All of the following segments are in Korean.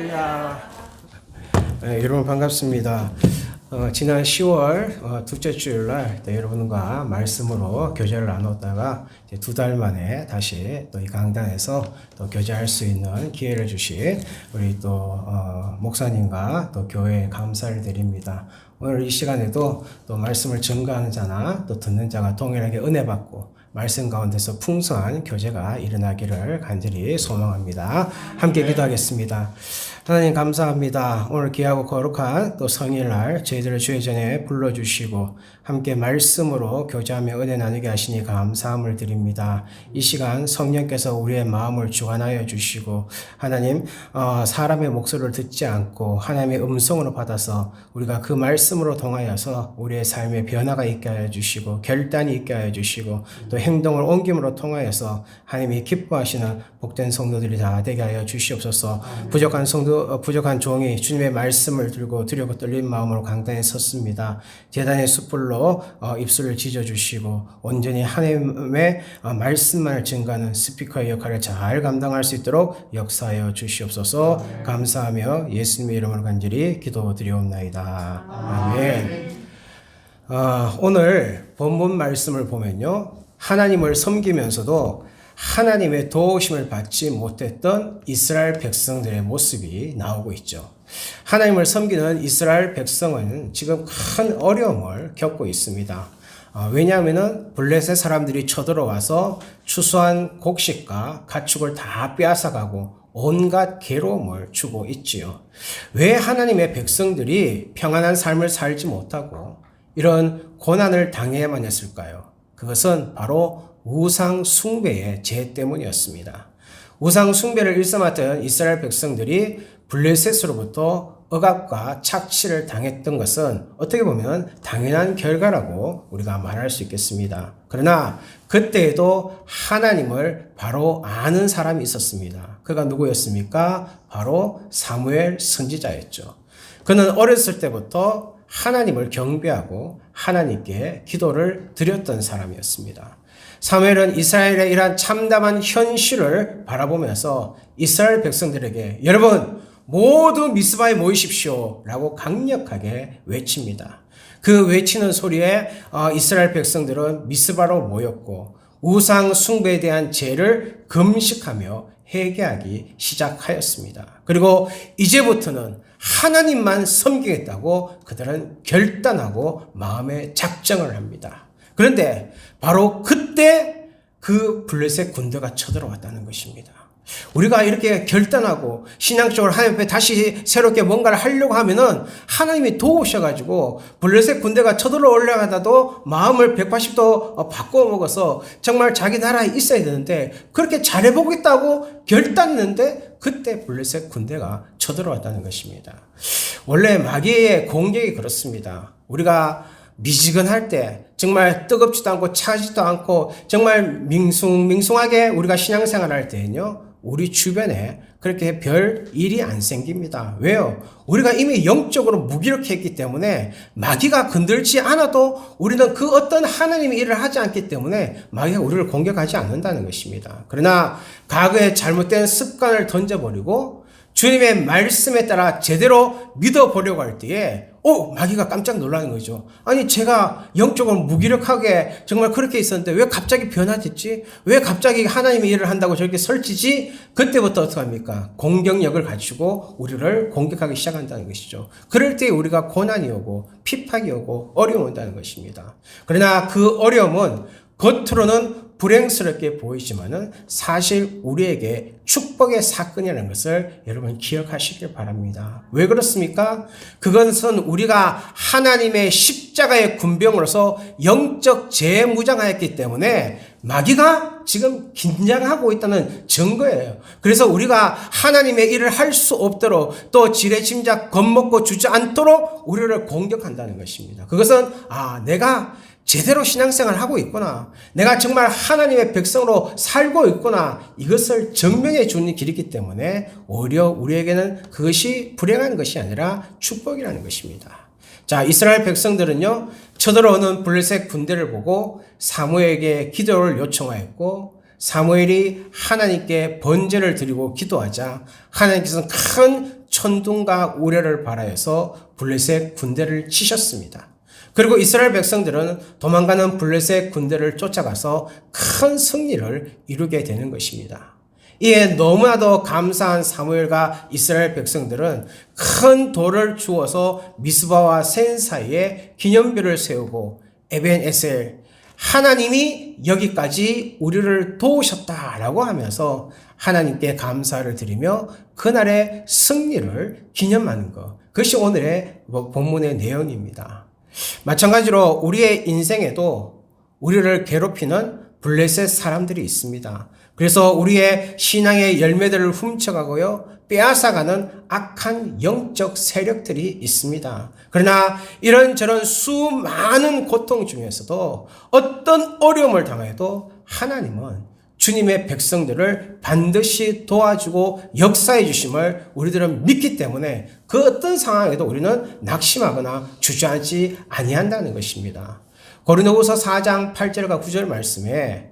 할렐루야. 네, 여러분 반갑습니다. 지난 10월 둘째 주일날 여러분과 말씀으로 교제를 나눴다가 두 달 만에 다시 또 이 강단에서 또 교제할 수 있는 기회를 주신 우리 또 목사님과 또 교회에 감사를 드립니다. 오늘 이 시간에도 또 말씀을 증거하는 자나 또 듣는 자가 동일하게 은혜 받고 말씀 가운데서 풍성한 교제가 일어나기를 간절히 소망합니다. 함께 기도하겠습니다. 하나님 감사합니다. 오늘 귀하고 거룩한 또 성일날 저희들을 주의 전에 불러주시고 함께 말씀으로 교제하며 은혜 나누게 하시니 감사함을 드립니다. 이 시간 성령께서 우리의 마음을 주관하여 주시고 하나님 사람의 목소리를 듣지 않고 하나님의 음성으로 받아서 우리가 그 말씀으로 통하여서 우리의 삶에 변화가 있게 하여 주시고 결단이 있게 하여 주시고 또 행동을 옮김으로 통하여서 하나님이 기뻐하시는 복된 성도들이 다 되게 하여 주시옵소서. 부족한 종이 주님의 말씀을 들고 두렵고 떨린 마음으로 강단에 섰습니다. 제단의 숯불로 입술을 지져주시고 온전히 하나님의 말씀만을 증거하는 스피커의 역할을 잘 감당할 수 있도록 역사하여 주시옵소서. 감사하며 예수님의 이름으로 간절히 기도드리옵나이다. 아멘. 오늘 본문 말씀을 보면요, 하나님을 섬기면서도 하나님의 도우심을 받지 못했던 이스라엘 백성들의 모습이 나오고 있죠. 하나님을 섬기는 이스라엘 백성은 지금 큰 어려움을 겪고 있습니다. 왜냐하면 블레셋 사람들이 쳐들어와서 추수한 곡식과 가축을 다 빼앗아가고 온갖 괴로움을 주고 있지요. 왜 하나님의 백성들이 평안한 삶을 살지 못하고 이런 고난을 당해야만 했을까요? 그것은 바로 우상 숭배의 죄 때문이었습니다. 우상 숭배를 일삼았던 이스라엘 백성들이 블레셋으로부터 억압과 착취를 당했던 것은 어떻게 보면 당연한 결과라고 우리가 말할 수 있겠습니다. 그러나 그때에도 하나님을 바로 아는 사람이 있었습니다. 그가 누구였습니까? 바로 사무엘 선지자였죠. 그는 어렸을 때부터 하나님을 경배하고 하나님께 기도를 드렸던 사람이었습니다. 사무엘은 이스라엘의 이러한 참담한 현실을 바라보면서 이스라엘 백성들에게 여러분 모두 미스바에 모이십시오 라고 강력하게 외칩니다. 그 외치는 소리에 이스라엘 백성들은 미스바로 모였고 우상 숭배에 대한 죄를 금식하며 회개하기 시작하였습니다. 그리고 이제부터는 하나님만 섬기겠다고 그들은 결단하고 마음의 작정을 합니다. 그런데 바로 그때 그 블레셋 군대가 쳐들어왔다는 것입니다. 우리가 이렇게 결단하고 신앙적으로 하나님 앞에 다시 새롭게 뭔가를 하려고 하면은 하나님이 도우셔가지고 블레셋 군대가 쳐들어 올라가다도 마음을 180도 바꿔 먹어서 정말 자기 나라에 있어야 되는데 그렇게 잘해보겠다고 결단했는데 그때 블레셋 군대가 쳐들어왔다는 것입니다. 원래 마귀의 공격이 그렇습니다. 우리가 미지근할 때 정말 뜨겁지도 않고 차지도 않고 정말 밍숭밍숭하게 우리가 신앙생활 할 때는요, 우리 주변에 그렇게 별 일이 안 생깁니다. 왜요? 우리가 이미 영적으로 무기력했기 때문에 마귀가 건들지 않아도 우리는 그 어떤 하나님의 일을 하지 않기 때문에 마귀가 우리를 공격하지 않는다는 것입니다. 그러나 과거에 잘못된 습관을 던져버리고 주님의 말씀에 따라 제대로 믿어보려고 할 때에 마귀가 깜짝 놀라는 거죠. 아니 제가 영적으로 무기력하게 정말 그렇게 있었는데 왜 갑자기 변화됐지? 왜 갑자기 하나님의 일을 한다고 저렇게 설치지? 그때부터 어떻게 합니까? 공격력을 갖추고 우리를 공격하기 시작한다는 것이죠. 그럴 때 우리가 고난이 오고 핍박이 오고 어려움이 온다는 것입니다. 그러나 그 어려움은 겉으로는 불행스럽게 보이지만은 사실 우리에게 축복의 사건이라는 것을 여러분 기억하시길 바랍니다. 왜 그렇습니까? 그것은 우리가 하나님의 십자가의 군병으로서 영적 재무장하였기 때문에 마귀가 지금 긴장하고 있다는 증거예요. 그래서 우리가 하나님의 일을 할 수 없도록 또 지레짐작 겁먹고 주저앉도록 우리를 공격한다는 것입니다. 그것은 내가 제대로 신앙생활을 하고 있구나. 내가 정말 하나님의 백성으로 살고 있구나. 이것을 증명해 주는 길이기 때문에 오히려 우리에게는 그것이 불행한 것이 아니라 축복이라는 것입니다. 자, 이스라엘 백성들은요, 쳐들어오는 블레셋 군대를 보고 사무엘에게 기도를 요청하였고 사무엘이 하나님께 번제를 드리고 기도하자 하나님께서는 큰 천둥과 우레를 발하여서 블레셋 군대를 치셨습니다. 그리고 이스라엘 백성들은 도망가는 블레셋 군대를 쫓아가서 큰 승리를 이루게 되는 것입니다. 이에 너무나도 감사한 사무엘과 이스라엘 백성들은 큰 돌을 주어서 미스바와 센 사이에 기념비를 세우고 에벤에셀, 하나님이 여기까지 우리를 도우셨다라고 하면서 하나님께 감사를 드리며 그날의 승리를 기념하는 것. 그것이 오늘의 본문의 내용입니다. 마찬가지로 우리의 인생에도 우리를 괴롭히는 블레셋 사람들이 있습니다. 그래서 우리의 신앙의 열매들을 훔쳐가고요, 빼앗아가는 악한 영적 세력들이 있습니다. 그러나 이런저런 수많은 고통 중에서도 어떤 어려움을 당해도 하나님은 주님의 백성들을 반드시 도와주고 역사해 주심을 우리들은 믿기 때문에 그 어떤 상황에도 우리는 낙심하거나 주저앉지 아니한다는 것입니다. 고린도후서 4장 8절과 9절 말씀에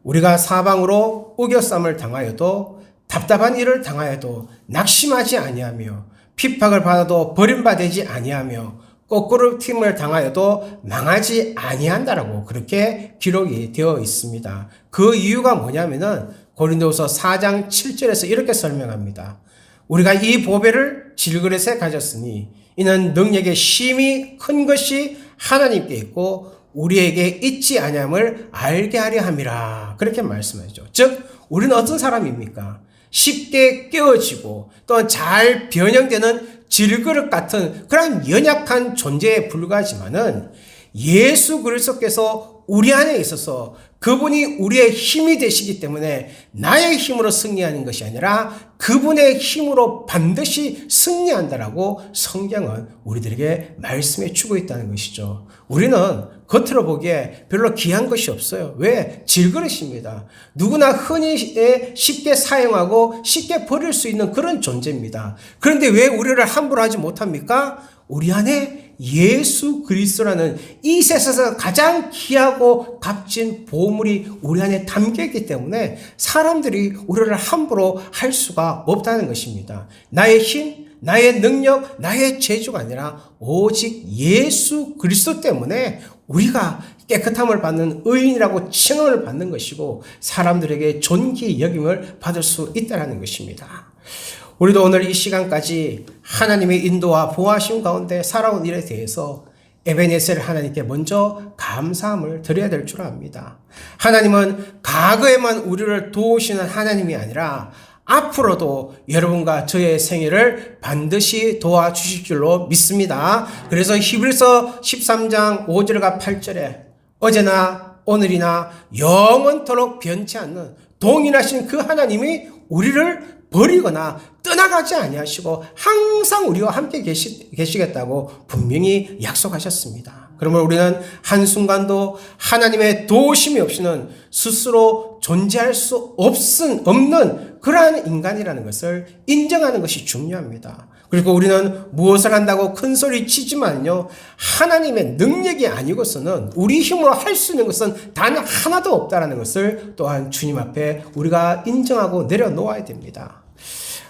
우리가 사방으로 우겨쌈을 당하여도 답답한 일을 당하여도 낙심하지 아니하며 핍박을 받아도 버림받지 아니하며 거꾸로 팀을 당하여도 망하지 아니한다라고 그렇게 기록이 되어 있습니다. 그 이유가 뭐냐면은 고린도후서 4장 7절에서 이렇게 설명합니다. 우리가 이 보배를 질그릇에 가졌으니 이는 능력의 심히 큰 것이 하나님께 있고 우리에게 있지 아니함을 알게 하려 함이라. 그렇게 말씀하죠. 즉 우리는 어떤 사람입니까? 쉽게 깨어지고 또 잘 변형되는 질그릇 같은 그런 연약한 존재에 불과하지만은 예수 그리스도께서 우리 안에 있어서 그분이 우리의 힘이 되시기 때문에 나의 힘으로 승리하는 것이 아니라 그분의 힘으로 반드시 승리한다라고 성경은 우리들에게 말씀해 주고 있다는 것이죠. 우리는 겉으로 보기에 별로 귀한 것이 없어요. 왜? 질그릇입니다. 누구나 흔히 쉽게 사용하고 쉽게 버릴 수 있는 그런 존재입니다. 그런데 왜 우리를 함부로 하지 못합니까? 우리 안에 예수 그리스도라는 이 세상에서 가장 귀하고 값진 보물이 우리 안에 담겨있기 때문에 사람들이 우리를 함부로 할 수가 없다는 것입니다. 나의 힘, 나의 능력, 나의 재주가 아니라 오직 예수 그리스도 때문에 우리가 깨끗함을 받는 의인이라고 칭함을 받는 것이고 사람들에게 존귀 여김을 받을 수 있다는 것입니다. 우리도 오늘 이 시간까지 하나님의 인도와 보호하심 가운데 살아온 일에 대해서 에베네셀 하나님께 먼저 감사함을 드려야 될 줄 압니다. 하나님은 과거에만 우리를 도우시는 하나님이 아니라 앞으로도 여러분과 저의 생애를 반드시 도와주실 줄로 믿습니다. 그래서 히브리서 13장 5절과 8절에 어제나 오늘이나 영원토록 변치 않는 동일하신 그 하나님이 우리를 버리거나 떠나가지 아니하시고 항상 우리와 함께 계시겠다고 분명히 약속하셨습니다. 그러므로 우리는 한순간도 하나님의 도우심이 없이는 스스로 존재할 수 없는 그러한 인간이라는 것을 인정하는 것이 중요합니다. 그리고 우리는 무엇을 한다고 큰 소리 치지만요, 하나님의 능력이 아니고서는 우리 힘으로 할 수 있는 것은 단 하나도 없다는 것을 또한 주님 앞에 우리가 인정하고 내려놓아야 됩니다.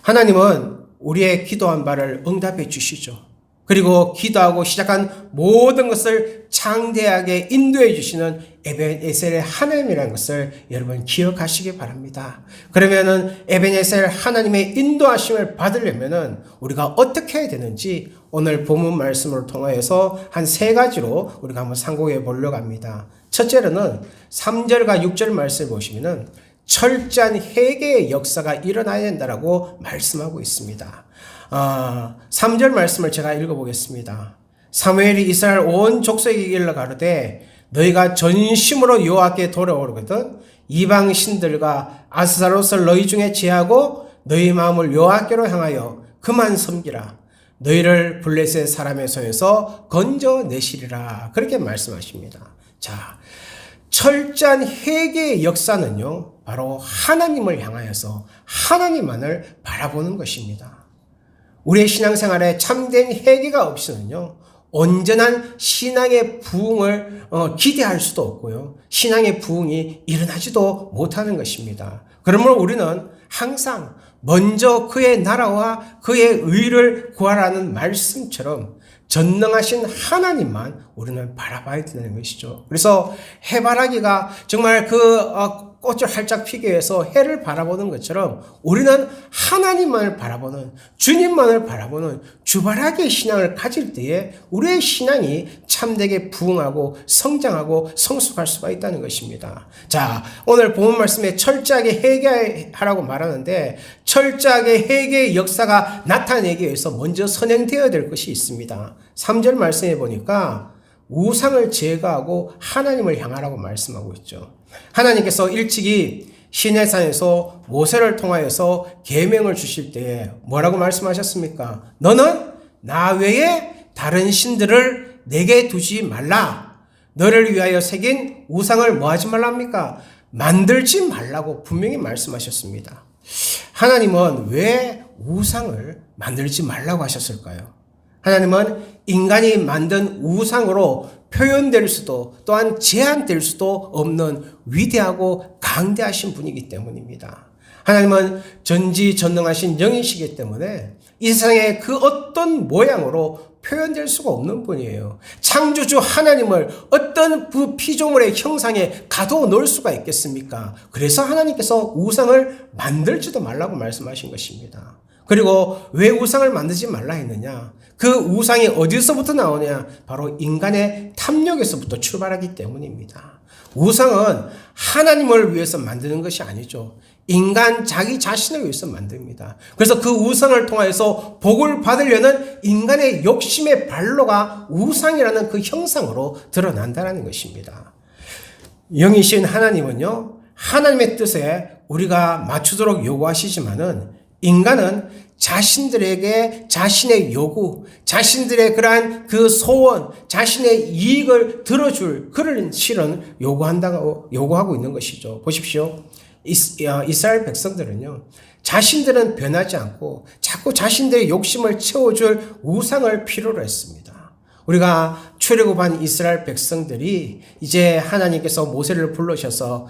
하나님은 우리의 기도한 바를 응답해 주시죠. 그리고 기도하고 시작한 모든 것을 창대하게 인도해 주시는 에벤에셀의 하나님이라는 것을 여러분 기억하시기 바랍니다. 그러면은 에벤에셀 하나님의 인도하심을 받으려면은 우리가 어떻게 해야 되는지 오늘 본문 말씀을 통하여서 한 3가지로 우리가 한번 상고해 보려고 합니다. 첫째로는 3절과 6절 말씀을 보시면은 철저한 회개의 역사가 일어나야 된다라고 말씀하고 있습니다. 3절 말씀을 제가 읽어보겠습니다. 사무엘이 이스라엘 온 족속에게 일러 가로되 너희가 전심으로 여호와께 돌아오거든 이방 신들과 아스타롯을 너희 중에 제하고 너희 마음을 여호와께로 향하여 그만 섬기라. 너희를 블레셋 사람의 손에서 건져내시리라. 그렇게 말씀하십니다. 자, 철저한 회개의 역사는요, 바로 하나님을 향하여서 하나님만을 바라보는 것입니다. 우리의 신앙생활에 참된 회개가 없이는요, 온전한 신앙의 부흥을 기대할 수도 없고요, 신앙의 부흥이 일어나지도 못하는 것입니다. 그러므로 우리는 항상 먼저 그의 나라와 그의 의를 구하라는 말씀처럼 전능하신 하나님만 우리는 바라봐야 된다는 것이죠. 그래서 해바라기가 정말 꽃을 활짝 피게 해서 해를 바라보는 것처럼 우리는 하나님만을 바라보는, 주님만을 바라보는 주바라기의 신앙을 가질 때에 우리의 신앙이 참되게 부흥하고 성장하고 성숙할 수가 있다는 것입니다. 자, 오늘 본문 말씀에 철저하게 회개하라고 말하는데 철저하게 회개의 역사가 나타내기 위해서 먼저 선행되어야 될 것이 있습니다. 3절 말씀해 보니까 우상을 제거하고 하나님을 향하라고 말씀하고 있죠. 하나님께서 일찍이 시내산에서 모세를 통하여서 계명을 주실 때에 뭐라고 말씀하셨습니까? 너는 나 외에 다른 신들을 내게 두지 말라. 너를 위하여 새긴 우상을 뭐 하지 말랍니까? 만들지 말라고 분명히 말씀하셨습니다. 하나님은 왜 우상을 만들지 말라고 하셨을까요? 하나님은 인간이 만든 우상으로 표현될 수도 또한 제한될 수도 없는 위대하고 강대하신 분이기 때문입니다. 하나님은 전지전능하신 영이시기 때문에 이 세상의 그 어떤 모양으로 표현될 수가 없는 분이에요. 창조주 하나님을 어떤 그 피조물의 형상에 가둬놓을 수가 있겠습니까? 그래서 하나님께서 우상을 만들지도 말라고 말씀하신 것입니다. 그리고 왜 우상을 만들지 말라 했느냐? 그 우상이 어디서부터 나오냐? 바로 인간의 탐욕에서부터 출발하기 때문입니다. 우상은 하나님을 위해서 만드는 것이 아니죠. 인간 자기 자신을 위해서 만듭니다. 그래서 그 우상을 통해서 복을 받으려는 인간의 욕심의 발로가 우상이라는 그 형상으로 드러난다는 것입니다. 영이신 하나님은요, 하나님의 뜻에 우리가 맞추도록 요구하시지만은 인간은 자신들에게 자신의 요구, 자신들의 그러한 그 소원, 자신의 이익을 들어줄 그런 실은 요구하고 있는 것이죠. 보십시오. 이스라엘 백성들은요, 자신들은 변하지 않고 자꾸 자신들의 욕심을 채워줄 우상을 필요로 했습니다. 우리가 출애굽한 이스라엘 백성들이 이제 하나님께서 모세를 불러셔서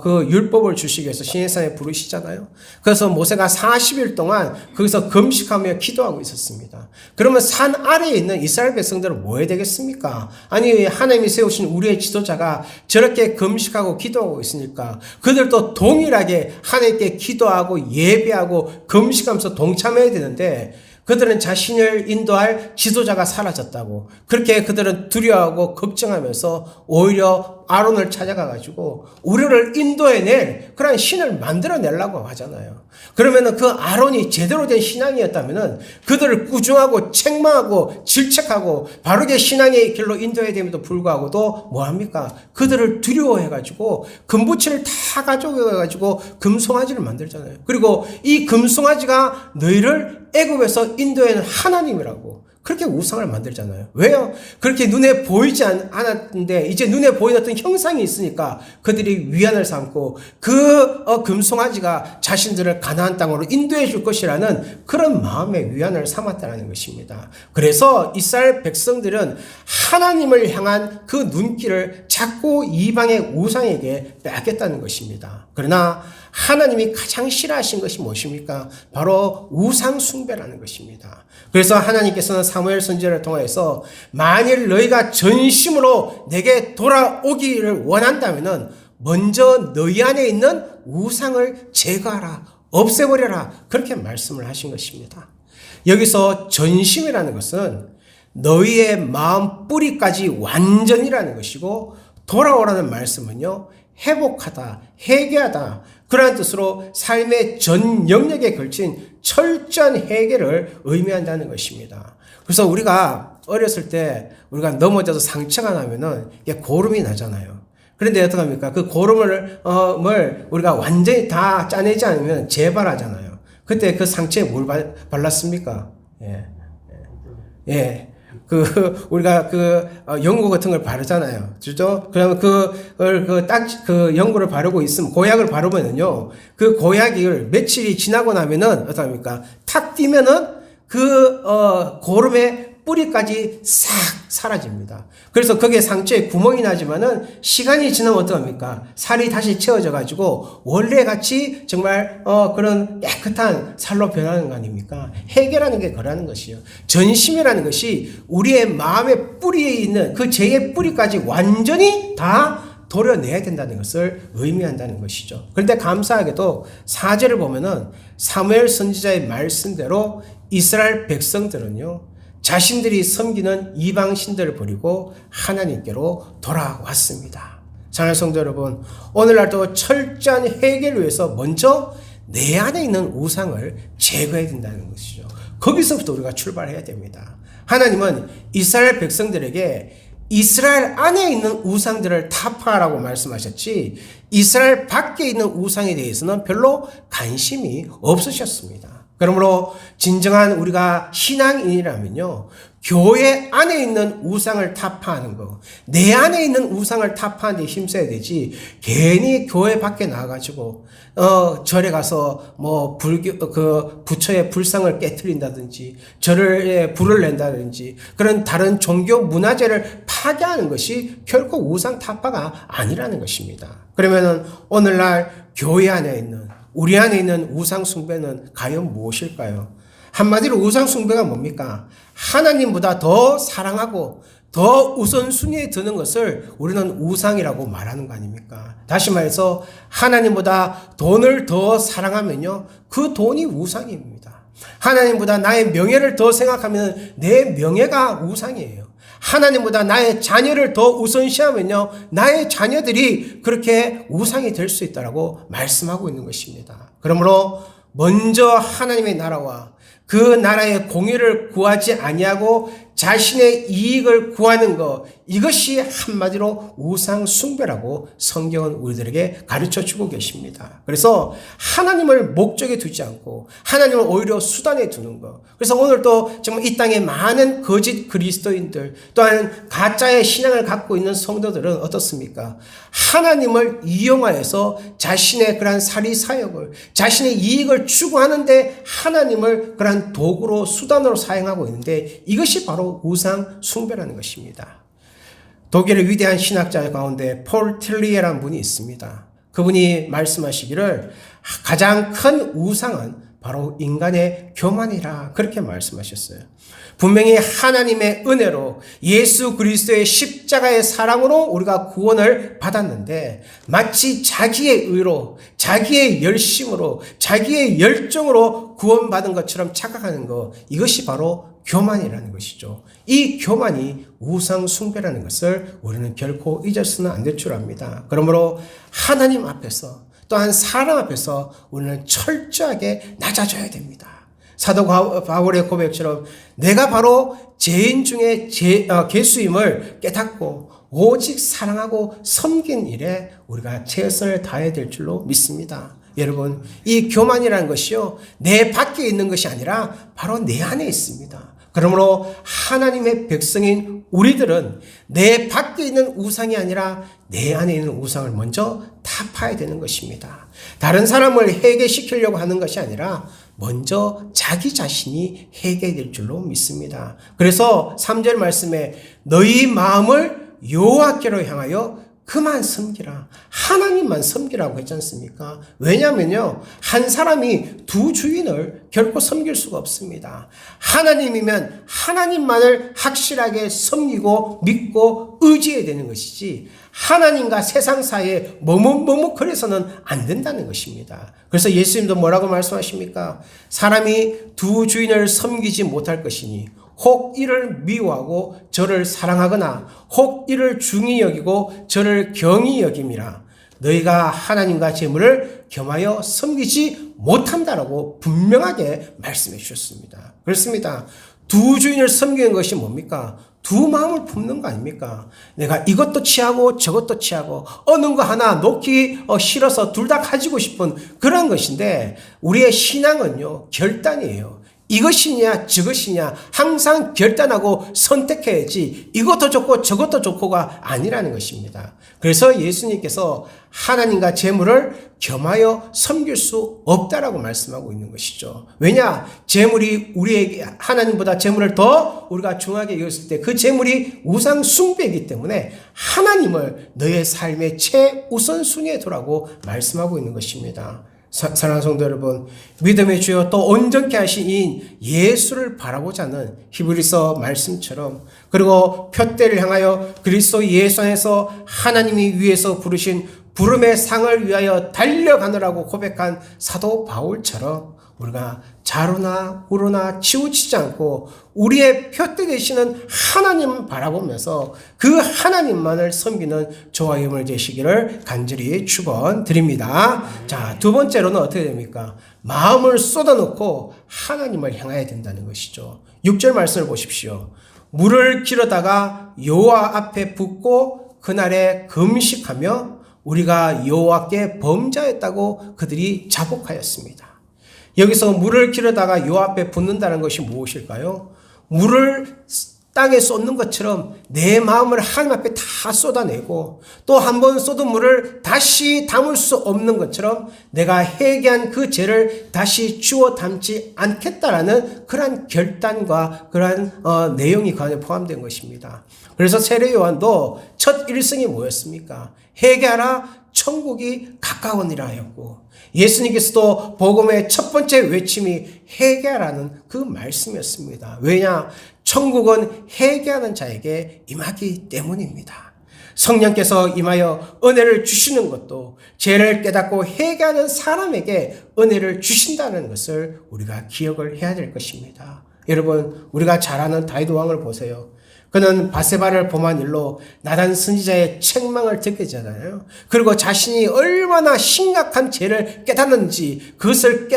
그 율법을 주시기 위해서 시내산에 부르시잖아요. 그래서 모세가 40일 동안 거기서 금식하며 기도하고 있었습니다. 그러면 산 아래에 있는 이스라엘 백성들은 뭐 해야 되겠습니까? 아니, 하나님이 세우신 우리의 지도자가 저렇게 금식하고 기도하고 있으니까 그들도 동일하게 하나님께 기도하고 예배하고 금식하면서 동참해야 되는데 그들은 자신을 인도할 지도자가 사라졌다고 그렇게 그들은 두려워하고 걱정하면서 오히려 아론을 찾아가가지고 우리를 인도해낼 그런 신을 만들어내려고 하잖아요. 그러면은 그 아론이 제대로 된 신앙이었다면은 그들을 꾸중하고 책망하고 질책하고 바르게 신앙의 길로 인도해야 됨에도 불구하고도 뭐합니까? 그들을 두려워해가지고 금붙이를 다 가져가가지고 금송아지를 만들잖아요. 그리고 이 금송아지가 너희를 애굽에서 인도에는 하나님이라고 그렇게 우상을 만들잖아요. 왜요? 그렇게 눈에 보이지 않았는데 이제 눈에 보이는 어떤 형상이 있으니까 그들이 위안을 삼고 그 금송아지가 자신들을 가나안 땅으로 인도해 줄 것이라는 그런 마음의 위안을 삼았다는 것입니다. 그래서 이스라엘 백성들은 하나님을 향한 그 눈길을 자꾸 이방의 우상에게 빼앗겼다는 것입니다. 그러나 하나님이 가장 싫어하신 것이 무엇입니까? 바로 우상 숭배라는 것입니다. 그래서 하나님께서는 사무엘 선지자를 통해서 만일 너희가 전심으로 내게 돌아오기를 원한다면은 먼저 너희 안에 있는 우상을 제거하라, 없애버려라 그렇게 말씀을 하신 것입니다. 여기서 전심이라는 것은 너희의 마음 뿌리까지 완전이라는 것이고 돌아오라는 말씀은요 회복하다, 회개하다 그러한 뜻으로 삶의 전 영역에 걸친 철저한 회개를 의미한다는 것입니다. 그래서 우리가 어렸을 때 우리가 넘어져서 상처가 나면은 이게 고름이 나잖아요. 그런데 어떡합니까? 그 고름을 우리가 완전히 다 짜내지 않으면 재발하잖아요. 그때 그 상처에 뭘 발랐습니까? 예. 우리가 연고 같은 걸 바르잖아요. 그죠? 그러면 그 연고를 바르고 있으면, 고약을 바르면은요, 그 고약을 며칠이 지나고 나면은, 어떡합니까? 탁 뛰면은, 고름에 뿌리까지 싹 사라집니다. 그래서 거기에 상처에 구멍이 나지만은 시간이 지나면 어떡합니까? 살이 다시 채워져 가지고 원래 같이 정말 그런 깨끗한 살로 변하는 거 아닙니까? 해결하는 게 그러는 것이요. 전심이라는 것이 우리의 마음의 뿌리에 있는 그 죄의 뿌리까지 완전히 다 도려내야 된다는 것을 의미한다는 것이죠. 그런데 감사하게도 4절을 보면은 사무엘 선지자의 말씀대로 이스라엘 백성들은요, 자신들이 섬기는 이방 신들을 버리고 하나님께로 돌아왔습니다. 사랑하는 성도 여러분, 오늘날도 철저한 해결을 위해서 먼저 내 안에 있는 우상을 제거해야 된다는 것이죠. 거기서부터 우리가 출발해야 됩니다. 하나님은 이스라엘 백성들에게 이스라엘 안에 있는 우상들을 타파하라고 말씀하셨지 이스라엘 밖에 있는 우상에 대해서는 별로 관심이 없으셨습니다. 그러므로 진정한 우리가 신앙인이라면요, 교회 안에 있는 우상을 타파하는 거, 내 안에 있는 우상을 타파하는 데 힘써야 되지, 괜히 교회 밖에 나가가지고 절에 가서 뭐 부처의 불상을 깨트린다든지 절에 불을 낸다든지 그런 다른 종교 문화재를 파괴하는 것이 결코 우상 타파가 아니라는 것입니다. 그러면은 오늘날 교회 안에 있는, 우리 안에 있는 우상 숭배는 과연 무엇일까요? 한마디로 우상 숭배가 뭡니까? 하나님보다 더 사랑하고 더 우선순위에 드는 것을 우리는 우상이라고 말하는 거 아닙니까? 다시 말해서 하나님보다 돈을 더 사랑하면요, 그 돈이 우상입니다. 하나님보다 나의 명예를 더 생각하면 내 명예가 우상이에요. 하나님보다 나의 자녀를 더 우선시하면요, 나의 자녀들이 그렇게 우상이 될 수 있다라고 말씀하고 있는 것입니다. 그러므로 먼저 하나님의 나라와 그 나라의 공의를 구하지 아니하고 자신의 이익을 구하는 것, 이것이 한마디로 우상 숭배라고 성경은 우리들에게 가르쳐 주고 계십니다. 그래서 하나님을 목적에 두지 않고 하나님을 오히려 수단에 두는 것. 그래서 오늘도 정말 이 땅에 많은 거짓 그리스도인들, 또한 가짜의 신앙을 갖고 있는 성도들은 어떻습니까? 하나님을 이용하여서 자신의 그러한 사리 사역을, 자신의 이익을 추구하는데 하나님을 그러한 도구로 수단으로 사용하고 있는데, 이것이 바로 우상 숭배라는 것입니다. 독일의 위대한 신학자 가운데 폴 틸리에라는 분이 있습니다. 그분이 말씀하시기를 가장 큰 우상은 바로 인간의 교만이라, 그렇게 말씀하셨어요. 분명히 하나님의 은혜로 예수 그리스도의 십자가의 사랑으로 우리가 구원을 받았는데, 마치 자기의 의로, 자기의 열심으로, 자기의 열정으로 구원받은 것처럼 착각하는 것, 이것이 바로 교만이라는 것이죠. 이 교만이 우상 숭배라는 것을 우리는 결코 잊을 수는 안 될 줄 압니다. 그러므로 하나님 앞에서, 또한 사람 앞에서 우리는 철저하게 낮아져야 됩니다. 사도 바울의 고백처럼 내가 바로 죄인 중에 괴수임을 깨닫고 오직 사랑하고 섬긴 일에 우리가 최선을 다해야 될 줄로 믿습니다. 여러분, 이 교만이라는 것이요, 내 밖에 있는 것이 아니라 바로 내 안에 있습니다. 그러므로 하나님의 백성인 우리들은 내 밖에 있는 우상이 아니라 내 안에 있는 우상을 먼저 타파해야 되는 것입니다. 다른 사람을 해결시키려고 하는 것이 아니라 먼저 자기 자신이 해결될 줄로 믿습니다. 그래서 3절 말씀에 너희 마음을 여호와께로 향하여 그만 섬기라, 하나님만 섬기라고 했지 않습니까? 왜냐하면요, 한 사람이 두 주인을 결코 섬길 수가 없습니다. 하나님이면 하나님만을 확실하게 섬기고 믿고 의지해야 되는 것이지, 하나님과 세상 사이에 머뭇머뭇거려서는 안 된다는 것입니다. 그래서 예수님도 뭐라고 말씀하십니까? 사람이 두 주인을 섬기지 못할 것이니 혹 이를 미워하고 저를 사랑하거나 혹 이를 중히 여기고 저를 경히 여김이라. 너희가 하나님과 재물을 겸하여 섬기지 못한다라고 분명하게 말씀해 주셨습니다. 그렇습니다. 두 주인을 섬기는 것이 뭡니까? 두 마음을 품는 거 아닙니까? 내가 이것도 취하고 저것도 취하고 어느 거 하나 놓기 싫어서 둘 다 가지고 싶은 그런 것인데, 우리의 신앙은요, 결단이에요. 이것이냐 저것이냐 항상 결단하고 선택해야지 이것도 좋고 저것도 좋고가 아니라는 것입니다. 그래서 예수님께서 하나님과 재물을 겸하여 섬길 수 없다라고 말씀하고 있는 것이죠. 왜냐? 재물이 우리에게 하나님보다 재물을 더 우리가 중하게 여겼을 때 그 재물이 우상 숭배이기 때문에 하나님을 너의 삶의 최우선순위에 두라고 말씀하고 있는 것입니다. 사랑하는 성도 여러분, 믿음의 주여 또 온전케 하신 이인 예수를 바라보자 하는 히브리서 말씀처럼, 그리고 표대를 향하여 그리스도 예수 안에서 하나님이 위에서 부르신 부름의 상을 위하여 달려가느라고 고백한 사도 바울처럼 우리가 좌로나 우로나 치우치지 않고 우리의 표대 되시는 하나님을 바라보면서 그 하나님만을 섬기는 저와 여러분이 되시기를 간절히 축원드립니다. 자, 두 번째로는 어떻게 됩니까? 마음을 쏟아놓고 하나님을 향해야 된다는 것이죠. 6절 말씀을 보십시오. 물을 기르다가 여호와 앞에 붓고 그날에 금식하며 우리가 여호와께 범죄했다고 그들이 자복하였습니다. 여기서 물을 기르다가 여호와 앞에 붓는다는 것이 무엇일까요? 물을 땅에 쏟는 것처럼 내 마음을 하나님 앞에 다 쏟아내고 또 한 번 쏟은 물을 다시 담을 수 없는 것처럼 내가 회개한 그 죄를 다시 주워 담지 않겠다라는 그러한 결단과 그러한 내용이 그 안에 포함된 것입니다. 그래서 세례 요한도 첫 일성이 뭐였습니까? 회개하라 천국이 가까우니라 하였고, 예수님께서도 복음의 첫 번째 외침이 회개하라는 그 말씀이었습니다. 왜냐? 천국은 회개하는 자에게 임하기 때문입니다. 성령께서 임하여 은혜를 주시는 것도 죄를 깨닫고 회개하는 사람에게 은혜를 주신다는 것을 우리가 기억을 해야 될 것입니다. 여러분, 우리가 잘 아는 다윗 왕을 보세요. 그는 바세바를 범한 일로 나단 선지자의 책망을 듣게 되잖아요. 그리고 자신이 얼마나 심각한 죄를 깨닫는지 그것을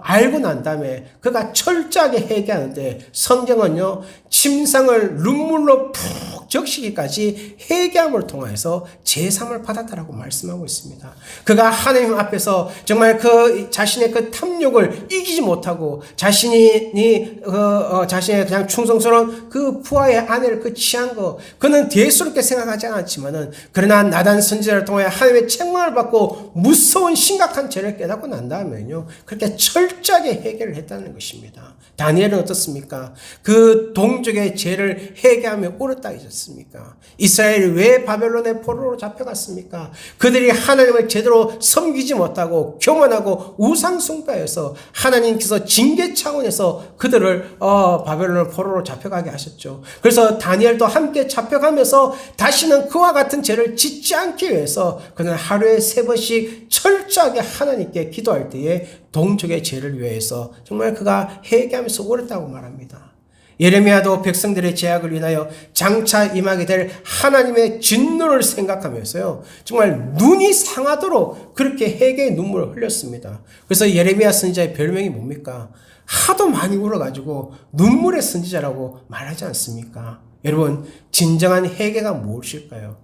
알고 난 다음에 그가 철저하게 회개하는데, 성경은요 침상을 눈물로 푹 적시기까지 회개함을 통해서 제삼을 받았다라고 말씀하고 있습니다. 그가 하나님 앞에서 정말 그 자신의 그 탐욕을 이기지 못하고 자신의 그냥 충성스러운 그 부하의 아내를 그 취한 거, 그는 대수롭게 생각하지 않았지만은, 그러나 나단 선지자를 통해 하나님의 책망을 받고 무서운 심각한 죄를 깨닫고 난 다음에는요 그렇게 철저하게 회개를 했다는 것입니다. 다니엘은 어떻습니까? 그 동족의 죄를 회개하며 옳았다 하셨습니까? 이스라엘이 왜 바벨론의 포로로 잡혀갔습니까? 그들이 하나님을 제대로 섬기지 못하고 교만하고 우상숭배해서 하나님께서 징계 차원에서 그들을 바벨론 포로로 잡혀가게 하셨죠. 그래서 다니엘도 함께 잡혀가면서 다시는 그와 같은 죄를 짓지 않기 위해서 그는 하루에 3번씩 철저하게 하나님께 기도할 때에 동족의 죄를 위해서 정말 그가 회개하면서 옳았다고 말합니다. 예레미야도 백성들의 죄악을 인하여 장차 임하게 될 하나님의 진노를 생각하면서요 정말 눈이 상하도록 그렇게 회개의 눈물을 흘렸습니다. 그래서 예레미야 선지자의 별명이 뭡니까? 하도 많이 울어가지고 눈물의 선지자라고 말하지 않습니까? 여러분, 진정한 회개가 무엇일까요?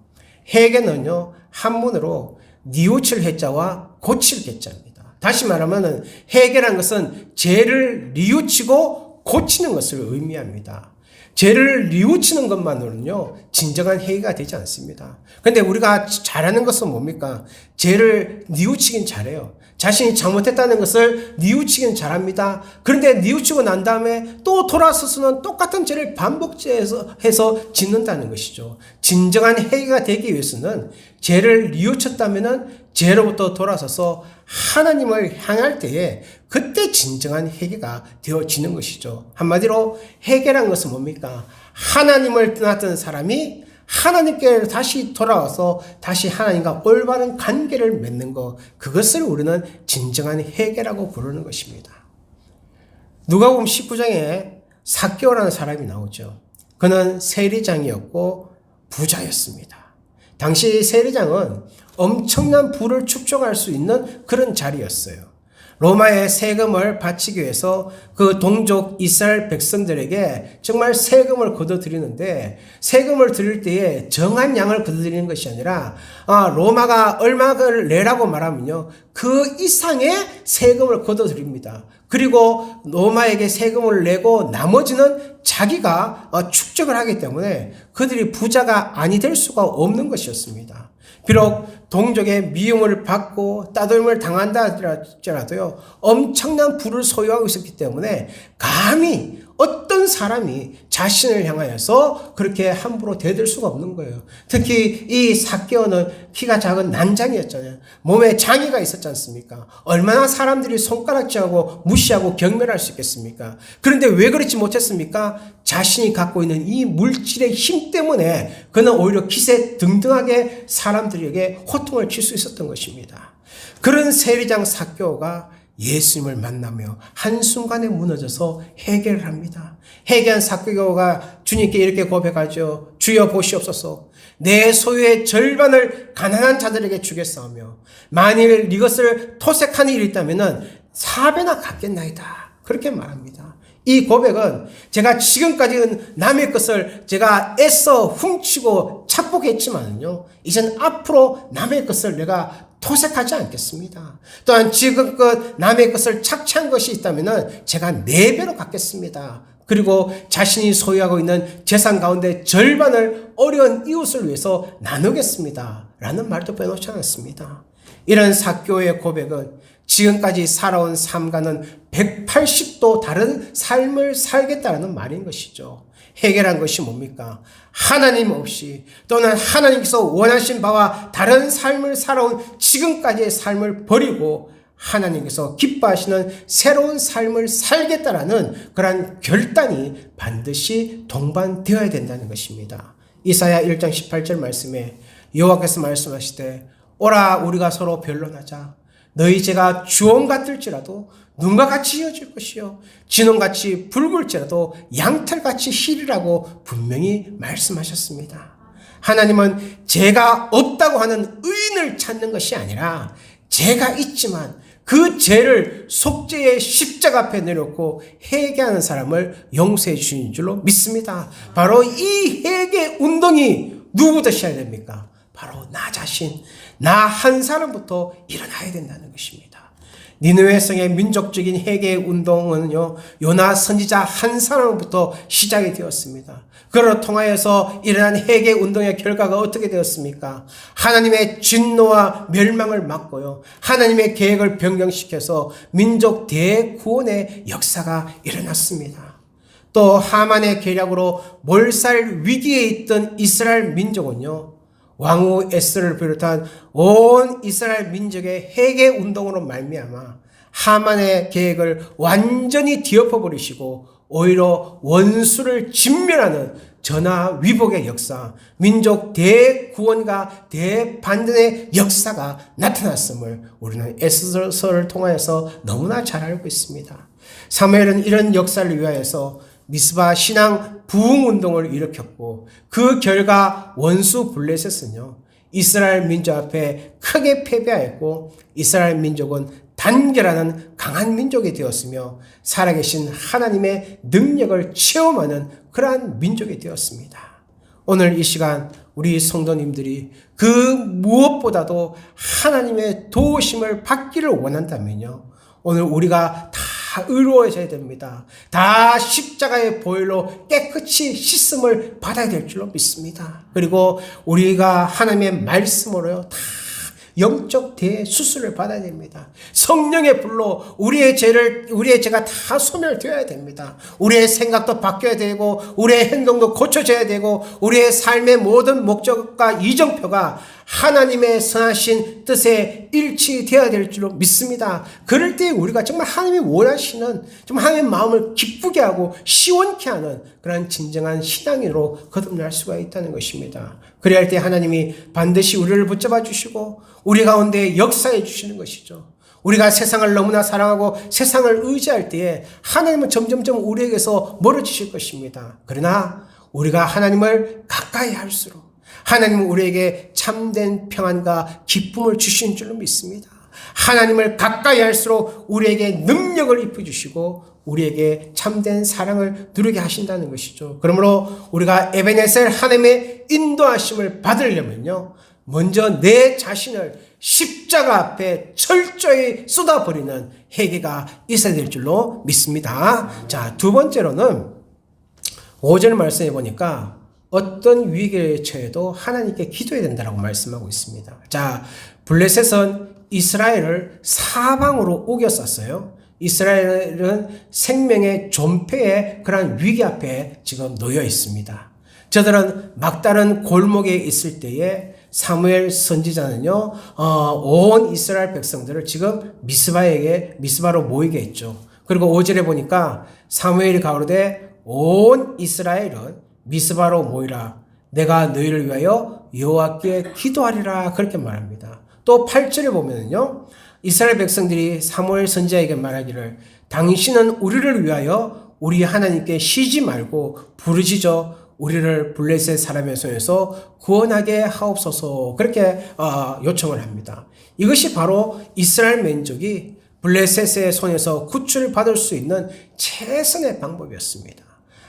회개는요 한문으로 뉘우칠 해자와 고칠 해자입니다. 다시 말하면 회개란 것은 죄를 뉘우치고 고치는 것을 의미합니다. 죄를 뉘우치는 것만으로는요 진정한 회개가 되지 않습니다. 그런데 우리가 잘하는 것은 뭡니까? 죄를 뉘우치긴 잘해요. 자신이 잘못했다는 것을 뉘우치긴 잘합니다. 그런데 뉘우치고 난 다음에 또 돌아서서는 똑같은 죄를 반복해서 짓는다는 것이죠. 진정한 회개가 되기 위해서는 죄를 뉘우쳤다면 죄로부터 돌아서서 하나님을 향할 때에 그때 진정한 회개가 되어지는 것이죠. 한마디로 회개란 것은 뭡니까? 하나님을 떠났던 사람이 하나님께 다시 돌아와서 다시 하나님과 올바른 관계를 맺는 것, 그것을 우리는 진정한 회개라고 부르는 것입니다. 누가복음 19장에 삭개오라는 사람이 나오죠. 그는 세리장이었고 부자였습니다. 당시 세리장은 엄청난 부를 축적할 수 있는 그런 자리였어요. 로마의 세금을 바치기 위해서 그 동족 이스라엘 백성들에게 정말 세금을 걷어들이는데, 세금을 드릴 때에 정한 양을 걷어들이는 것이 아니라 로마가 얼마를 내라고 말하면요, 그 이상의 세금을 걷어들입니다. 그리고 로마에게 세금을 내고 나머지는 자기가 축적을 하기 때문에 그들이 부자가 아니 될 수가 없는 것이었습니다. 비록 동족의 미움을 받고 따돌림을 당한다 할지라도요, 엄청난 부를 소유하고 있었기 때문에 감히 어떤 사람이 자신을 향하여서 그렇게 함부로 대들 수가 없는 거예요. 특히 이 삭개오는 키가 작은 난장이었잖아요. 몸에 장애가 있었지 않습니까? 얼마나 사람들이 손가락질하고 무시하고 경멸할 수 있겠습니까? 그런데 왜 그렇지 못했습니까? 자신이 갖고 있는 이 물질의 힘 때문에 그는 오히려 기세 등등하게 사람들에게 호통을 칠 수 있었던 것입니다. 그런 세리장 삭개오가 예수님을 만나며 한순간에 무너져서 회개를 합니다. 회개한 삭개오가 주님께 이렇게 고백하죠. 주여 보시옵소서. 내 소유의 절반을 가난한 자들에게 주겠사오며 만일 이것을 토색하는 일이 있다면 4배나 갚겠나이다. 그렇게 말합니다. 이 고백은 제가 지금까지는 남의 것을 제가 애써 훔치고 착복했지만요, 이젠 앞으로 남의 것을 내가 토색하지 않겠습니다. 또한 지금껏 남의 것을 착취한 것이 있다면 제가 4배로 갚겠습니다. 그리고 자신이 소유하고 있는 재산 가운데 절반을 어려운 이웃을 위해서 나누겠습니다. 라는 말도 빼놓지 않았습니다. 이런 삭개오의 고백은 지금까지 살아온 삶과는 180도 다른 삶을 살겠다는 말인 것이죠. 해결한 것이 뭡니까? 하나님 없이 또는 하나님께서 원하신 바와 다른 삶을 살아온 지금까지의 삶을 버리고 하나님께서 기뻐하시는 새로운 삶을 살겠다라는 그러한 결단이 반드시 동반되어야 된다는 것입니다. 이사야 1장 18절 말씀에 여호와께서 말씀하시되 오라 우리가 서로 변론하자. 너희 죄가 주홍 같을지라도 눈과 같이 이어질 것이요 진홍같이 붉을지라도 양털같이 희리라고 분명히 말씀하셨습니다. 하나님은 죄가 없다고 하는 의인을 찾는 것이 아니라 죄가 있지만 그 죄를 속죄의 십자가 앞에 내놓고 회개하는 사람을 용서해 주시는 줄로 믿습니다. 바로 이 회개 운동이 누구부터 시작해야 됩니까? 바로 나 자신, 나 한 사람부터 일어나야 된다는 것입니다. 니느웨 성의 민족적인 회개 운동은요, 요나 선지자 한 사람부터 시작이 되었습니다. 그로 통하여서 일어난 회개 운동의 결과가 어떻게 되었습니까? 하나님의 진노와 멸망을 막고요, 하나님의 계획을 변경시켜서 민족 대구원의 역사가 일어났습니다. 또 하만의 계략으로 몰살 위기에 있던 이스라엘 민족은요, 왕후 에스더를 비롯한 온 이스라엘 민족의 회개 운동으로 말미암아 하만의 계획을 완전히 뒤엎어버리시고 오히려 원수를 진멸하는 전화위복의 역사, 민족 대구원과 대반전의 역사가 나타났음을 우리는 에스더서를 통하여서 너무나 잘 알고 있습니다. 사무엘은 이런 역사를 위하여서 미스바 신앙 부흥 운동을 일으켰고 그 결과 원수 블레셋은요, 이스라엘 민족 앞에 크게 패배하였고 이스라엘 민족은 단결하는 강한 민족이 되었으며 살아계신 하나님의 능력을 체험하는 그러한 민족이 되었습니다. 오늘 이 시간 우리 성도님들이 그 무엇보다도 하나님의 도우심을 받기를 원한다면요, 오늘 우리가 다 의로워져야 됩니다. 다 십자가의 보혈로 깨끗이 씻음을 받아야 될 줄로 믿습니다. 그리고 우리가 하나님의 말씀으로요, 다 영적 대수술을 받아야 됩니다. 성령의 불로 우리의 죄가 다 소멸되어야 됩니다. 우리의 생각도 바뀌어야 되고 우리의 행동도 고쳐져야 되고 우리의 삶의 모든 목적과 이정표가 하나님의 선하신 뜻에 일치되어야 될 줄로 믿습니다. 그럴 때 우리가 정말 하나님이 원하시는, 정말 하나님의 마음을 기쁘게 하고 시원케 하는 그런 진정한 신앙인으로 거듭날 수가 있다는 것입니다. 그래야 할 때 하나님이 반드시 우리를 붙잡아 주시고 우리 가운데 역사해 주시는 것이죠. 우리가 세상을 너무나 사랑하고 세상을 의지할 때에 하나님은 점점점 우리에게서 멀어지실 것입니다. 그러나 우리가 하나님을 가까이 할수록 하나님은 우리에게 참된 평안과 기쁨을 주신 줄로 믿습니다. 하나님을 가까이 할수록 우리에게 능력을 입혀주시고 우리에게 참된 사랑을 누리게 하신다는 것이죠. 그러므로 우리가 에베네셀 하나님의 인도하심을 받으려면요, 먼저 내 자신을 십자가 앞에 철저히 쏟아버리는 회개가 있어야 될 줄로 믿습니다. 자, 두 번째로는 5절 말씀해 보니까 어떤 위기에 처해도 하나님께 기도해야 된다고 말씀하고 있습니다. 자, 블레셋은 이스라엘을 사방으로 우겨쌌어요. 이스라엘은 생명의 존폐의 그런 위기 앞에 지금 놓여 있습니다. 저들은 막다른 골목에 있을 때에 사무엘 선지자는요, 온 이스라엘 백성들을 지금 미스바로 모이게 했죠. 그리고 5절에 보니까 사무엘이 가로되 온 이스라엘은 미스바로 모이라. 내가 너희를 위하여 여호와께 기도하리라. 그렇게 말합니다. 또 8절에 보면요, 이스라엘 백성들이 사무엘 선지자에게 말하기를 당신은 우리를 위하여 우리 하나님께 쉬지 말고 부르짖어 우리를 블레셋 사람의 손에서 구원하게 하옵소서. 그렇게 요청을 합니다. 이것이 바로 이스라엘 민족이 블레셋의 손에서 구출을 받을 수 있는 최선의 방법이었습니다.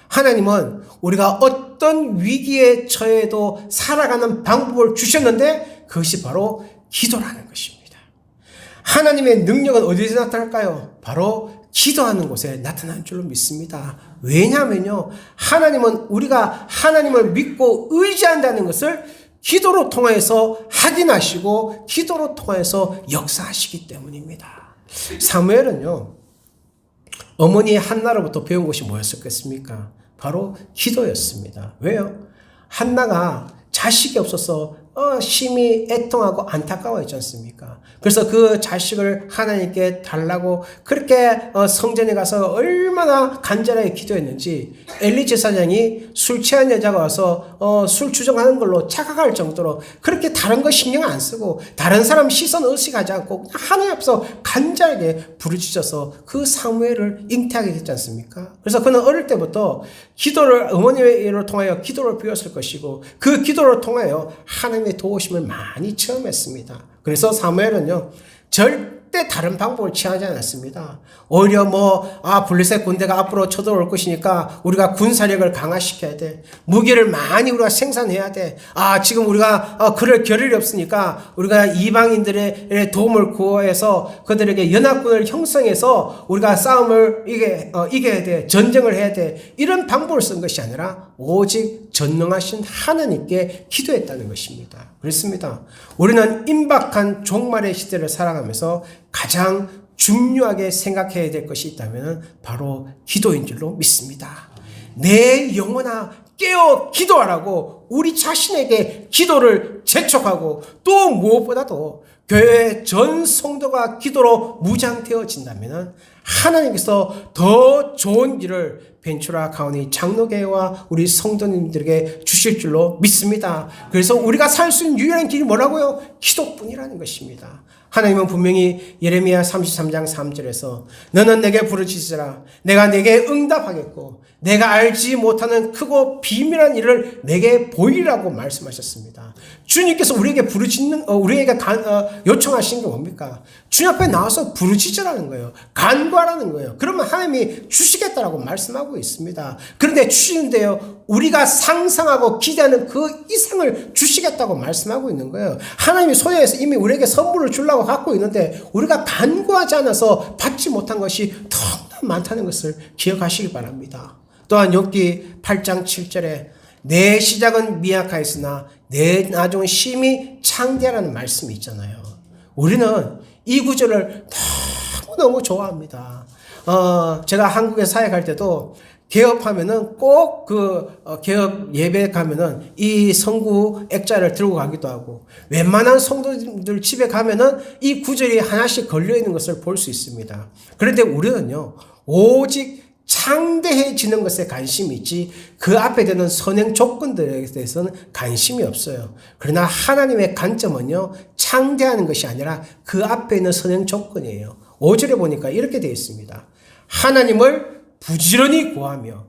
하나님은 우리가 어떤 위기에 처해도 살아가는 방법을 주셨는데 그것이 바로 기도라는 것입니다. 하나님의 능력은 어디서 나타날까요? 바로 기도하는 곳에 나타나는 줄로 믿습니다. 왜냐하면요, 하나님은 우리가 하나님을 믿고 의지한다는 것을 기도로 통해서 확인하시고 기도로 통해서 역사하시기 때문입니다. 사무엘은요, 어머니 한나로부터 배운 것이 뭐였겠습니까? 바로 기도였습니다. 왜요? 한나가 자식이 없어서 심히 애통하고 안타까워했지 않습니까? 그래서 그 자식을 하나님께 달라고 그렇게 성전에 가서 얼마나 간절하게 기도했는지 엘리 제사장이 술 취한 여자가 와서 술 주정하는 걸로 착각할 정도로 그렇게 다른 거 신경 안 쓰고 다른 사람 시선 의식하지 않고 하나님 앞에서 간절하게 부르짖어서 그 사무엘을 잉태하게 됐지 않습니까? 그래서 그는 어릴 때부터 기도를 어머니를 통하여 기도를 배웠을 것이고 그 기도를 통하여 하나님의 도우심을 많이 체험했습니다. 그래서 사무엘은요, 절대 다른 방법을 취하지 않았습니다. 오히려 블레셋 군대가 앞으로 쳐들어올 것이니까 우리가 군사력을 강화시켜야 돼. 무기를 많이 우리가 생산해야 돼. 지금 우리가 그럴 겨를이 없으니까 우리가 이방인들의 도움을 구해서 그들에게 연합군을 형성해서 우리가 싸움을 이겨야 돼. 전쟁을 해야 돼. 이런 방법을 쓴 것이 아니라 오직 전능하신 하나님께 기도했다는 것입니다. 그렇습니다. 우리는 임박한 종말의 시대를 살아가면서 가장 중요하게 생각해야 될 것이 있다면 바로 기도인 줄로 믿습니다. 내 영혼아 깨어 기도하라고 우리 자신에게 기도를 재촉하고 또 무엇보다도 교회 전 성도가 기도로 무장되어진다면 하나님께서 더 좋은 길을 벤추라 가오니 장로교회와 우리 성도님들에게 주실 줄로 믿습니다. 그래서 우리가 살 수 있는 유일한 길이 뭐라고요? 기도뿐이라는 것입니다. 하나님은 분명히 예레미야 33장 3절에서 너는 내게 부르짖으라 내가 내게 응답하겠고 내가 알지 못하는 크고 비밀한 일을 내게 보이라고 말씀하셨습니다. 주님께서 우리에게 우리에게 요청하신 게 뭡니까? 주님 앞에 나와서 부르짖으라는 거예요. 간구하라는 거예요. 그러면 하나님이 주시겠다라고 말씀하고 있습니다. 그런데 주시는데요, 우리가 상상하고 기대하는 그 이상을 주시겠다고 말씀하고 있는 거예요. 하나님이 손에서 이미 우리에게 선물을 주려고 갖고 있는데 우리가 간구하지 않아서 받지 못한 것이 너무나 많다는 것을 기억하시기 바랍니다. 또한 욥기 8장 7절에 내 시작은 미약하였으나 내 나중은 심히 창대하라는 말씀이 있잖아요. 우리는 이 구절을 너무너무 좋아합니다. 제가 한국에 사역할 때도 개업하면은 꼭 개업 예배 가면은 이 성구 액자를 들고 가기도 하고 웬만한 성도들 집에 가면은 이 구절이 하나씩 걸려 있는 것을 볼 수 있습니다. 그런데 우리는요, 오직 창대해지는 것에 관심이 있지 그 앞에 되는 선행 조건들에 대해서는 관심이 없어요. 그러나 하나님의 관점은요, 창대하는 것이 아니라 그 앞에 있는 선행 조건이에요. 5절에 보니까 이렇게 되어 있습니다. 하나님을 부지런히 구하며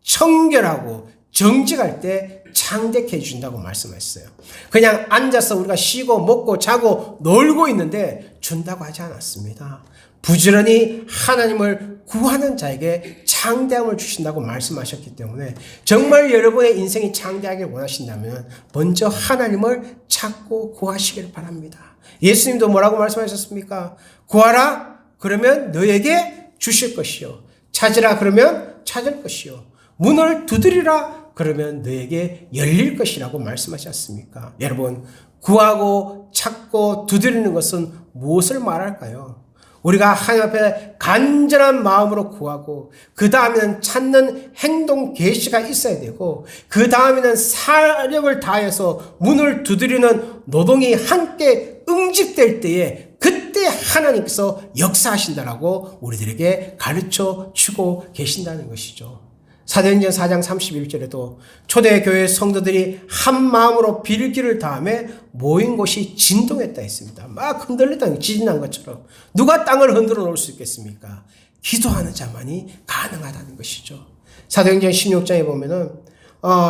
청결하고 정직할 때 창대케 해준다고 말씀하셨어요. 그냥 앉아서 우리가 쉬고 먹고 자고 놀고 있는데 준다고 하지 않았습니다. 부지런히 하나님을 구하는 자에게 창대함을 주신다고 말씀하셨기 때문에 정말 여러분의 인생이 창대하길 원하신다면 먼저 하나님을 찾고 구하시길 바랍니다. 예수님도 뭐라고 말씀하셨습니까? 구하라 그러면 너에게 주실 것이요, 찾으라 그러면 찾을 것이요, 문을 두드리라 그러면 너에게 열릴 것이라고 말씀하지 않습니까? 여러분, 구하고 찾고 두드리는 것은 무엇을 말할까요? 우리가 하나님 앞에 간절한 마음으로 구하고 그 다음에는 찾는 행동 계시가 있어야 되고 그 다음에는 사력을 다해서 문을 두드리는 노동이 함께 응집될 때에 그때 하나님께서 역사하신다라고 우리들에게 가르쳐 주고 계신다는 것이죠. 사도행전 4장 31절에도 초대교회 성도들이 한 마음으로 빌기를 다음에 모인 곳이 진동했다 했습니다. 막 흔들렸다, 지진난 것처럼. 누가 땅을 흔들어 놓을 수 있겠습니까? 기도하는 자만이 가능하다는 것이죠. 사도행전 16장에 보면은